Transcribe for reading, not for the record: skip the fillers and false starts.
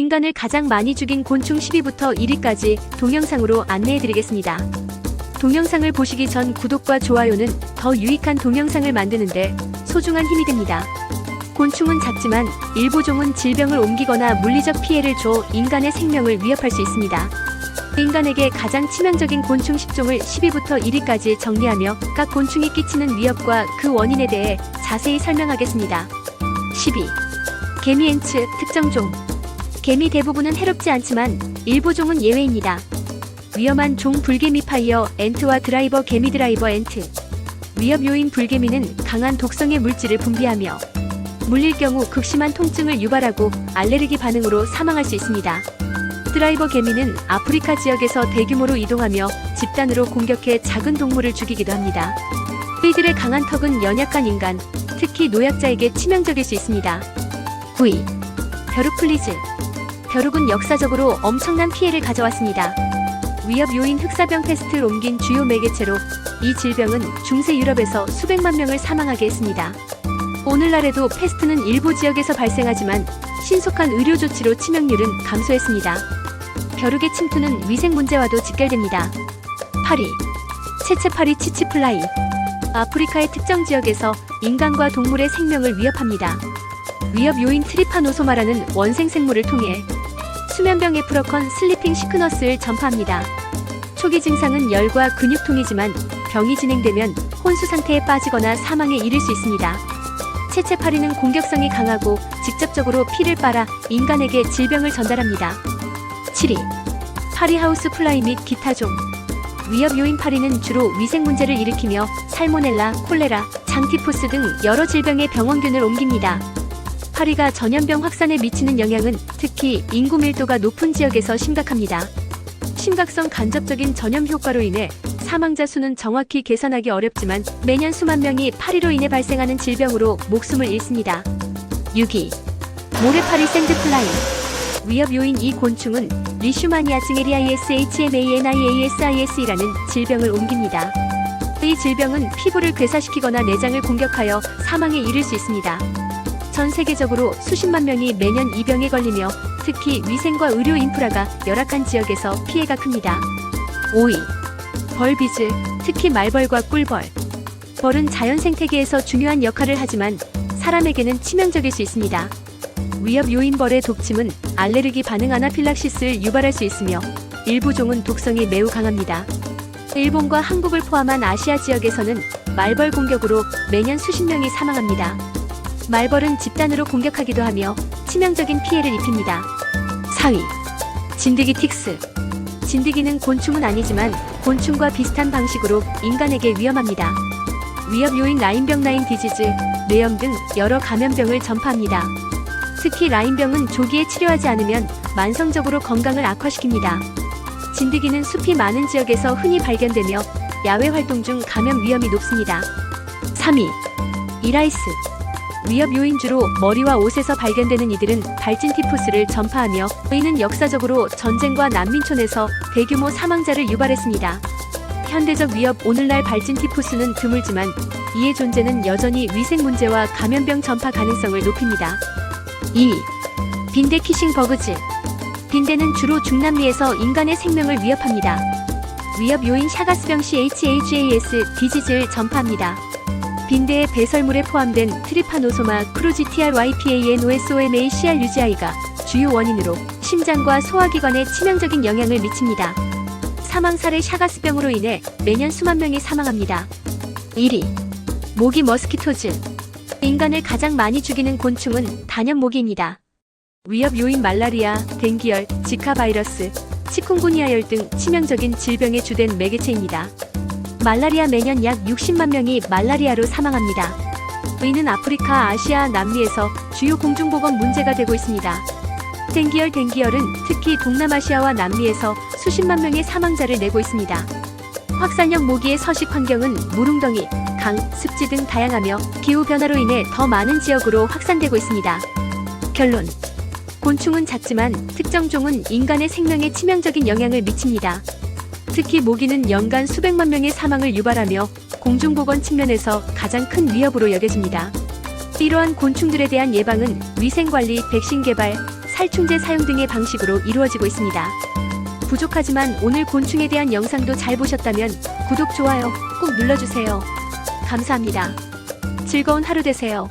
인간을 가장 많이 죽인 곤충 10위부터 1위까지 동영상으로 안내해드리겠습니다. 동영상을 보시기 전 구독과 좋아요는 더 유익한 동영상을 만드는데 소중한 힘이 됩니다. 곤충은 작지만 일부 종은 질병을 옮기거나 물리적 피해를 줘 인간의 생명을 위협할 수 있습니다. 인간에게 가장 치명적인 곤충 10종을 10위부터 1위까지 정리하며 각 곤충이 끼치는 위협과 그 원인에 대해 자세히 설명하겠습니다. 10위. 개미 앤츠 특정 종. 개미 대부분은 해롭지 않지만 일부 종은 예외입니다. 위험한 종 불개미 파이어 앤트와 드라이버 개미 드라이버 앤트. 위협 요인 불개미는 강한 독성의 물질을 분비하며 물릴 경우 극심한 통증을 유발하고 알레르기 반응으로 사망할 수 있습니다. 드라이버 개미는 아프리카 지역에서 대규모로 이동하며 집단으로 공격해 작은 동물을 죽이기도 합니다. 이들의 강한 턱은 연약한 인간, 특히 노약자에게 치명적일 수 있습니다. 9위. 벼룩 플리즈. 벼룩은 역사적으로 엄청난 피해를 가져왔습니다. 위협 요인 흑사병 패스트를 옮긴 주요 매개체로 이 질병은 중세 유럽에서 수백만 명을 사망하게 했습니다. 오늘날에도 패스트는 일부 지역에서 발생하지만 신속한 의료 조치로 치명률은 감소했습니다. 벼룩의 침투는 위생 문제와도 직결됩니다. 8위. 채채파리 치치플라이. 아프리카의 특정 지역에서 인간과 동물의 생명을 위협합니다. 위협 요인 트리파노소마라는 원생 생물을 통해 수면병 에프러컨 슬리핑 시크너스를 전파합니다. 초기 증상은 열과 근육통이지만 병이 진행되면 혼수 상태에 빠지거나 사망에 이를 수 있습니다. 채채파리는 공격성이 강하고 직접적으로 피를 빨아 인간에게 질병을 전달합니다. 7위. 파리하우스 플라이 및 기타 종. 위협 요인 파리는 주로 위생 문제를 일으키며 살모넬라, 콜레라, 장티푸스 등 여러 질병의 병원균을 옮깁니다. 파리가 전염병 확산에 미치는 영향은 특히 인구 밀도가 높은 지역에서 심각합니다. 심각성 간접적인 전염 효과로 인해 사망자 수는 정확히 계산하기 어렵지만 매년 수만 명이 파리로 인해 발생하는 질병으로 목숨을 잃습니다. 6위. 모래파리 샌드플라이. 위협 요인 이 곤충은 리슈마니아 징에리아이shmaniasis이라는 질병을 옮깁니다. 이 질병은 피부를 괴사시키거나 내장을 공격하여 사망에 이를 수 있습니다. 전 세계적으로 수십만 명이 매년 이 병에 걸리며 특히 위생과 의료 인프라가 열악한 지역에서 피해가 큽니다. 5위. 벌비즈, 특히 말벌과 꿀벌. 벌은 자연 생태계에서 중요한 역할을 하지만 사람에게는 치명적일 수 있습니다. 위협 요인 벌의 독침은 알레르기 반응 아나필락시스를 유발할 수 있으며 일부 종은 독성이 매우 강합니다. 일본과 한국을 포함한 아시아 지역에서는 말벌 공격으로 매년 수십 명이 사망합니다. 말벌은 집단으로 공격하기도 하며 치명적인 피해를 입힙니다. 4위. 진드기 틱스. 진드기는 곤충은 아니지만 곤충과 비슷한 방식으로 인간에게 위험합니다. 위협 요인 라인병 라인 디지즈, 뇌염 등 여러 감염병을 전파합니다. 특히 라인병은 조기에 치료하지 않으면 만성적으로 건강을 악화시킵니다. 진드기는 숲이 많은 지역에서 흔히 발견되며 야외 활동 중 감염 위험이 높습니다. 3위. 이라이스. 위협 요인 주로 머리와 옷에서 발견되는 이들은 발진티푸스를 전파하며 이는 역사적으로 전쟁과 난민촌에서 대규모 사망자를 유발했습니다. 현대적 위협 오늘날 발진티푸스는 드물지만 이의 존재는 여전히 위생 문제와 감염병 전파 가능성을 높입니다. 2위. 빈대 키싱 버그즈. 빈대는 주로 중남미에서 인간의 생명을 위협합니다. 위협 요인 샤가스병 CHAGAS 디지즈를 전파합니다. 빈대의 배설물에 포함된 트리파노소마 크루지TRYPANOSOMACRUGI가 주요 원인으로 심장과 소화기관에 치명적인 영향을 미칩니다. 사망 사례 샤가스병으로 인해 매년 수만 명이 사망합니다. 1위. 모기 머스키토즈. 인간을 가장 많이 죽이는 곤충은 단연 모기입니다. 위협 요인 말라리아, 댕기열, 지카 바이러스, 치kungunya열 등 치명적인 질병의 주된 매개체입니다. 말라리아 매년 약 60만 명이 말라리아로 사망합니다. 이는 아프리카, 아시아, 남미에서 주요 공중보건 문제가 되고 있습니다. 댕기열은 특히 동남아시아와 남미에서 수십만 명의 사망자를 내고 있습니다. 확산형 모기의 서식 환경은 무릉덩이, 강, 습지 등 다양하며 기후변화로 인해 더 많은 지역으로 확산되고 있습니다. 결론. 곤충은 작지만 특정 종은 인간의 생명에 치명적인 영향을 미칩니다. 특히 모기는 연간 수백만 명의 사망을 유발하며 공중보건 측면에서 가장 큰 위협으로 여겨집니다. 이러한 곤충들에 대한 예방은 위생관리, 백신 개발, 살충제 사용 등의 방식으로 이루어지고 있습니다. 부족하지만 오늘 곤충에 대한 영상도 잘 보셨다면 구독, 좋아요 꼭 눌러주세요. 감사합니다. 즐거운 하루 되세요.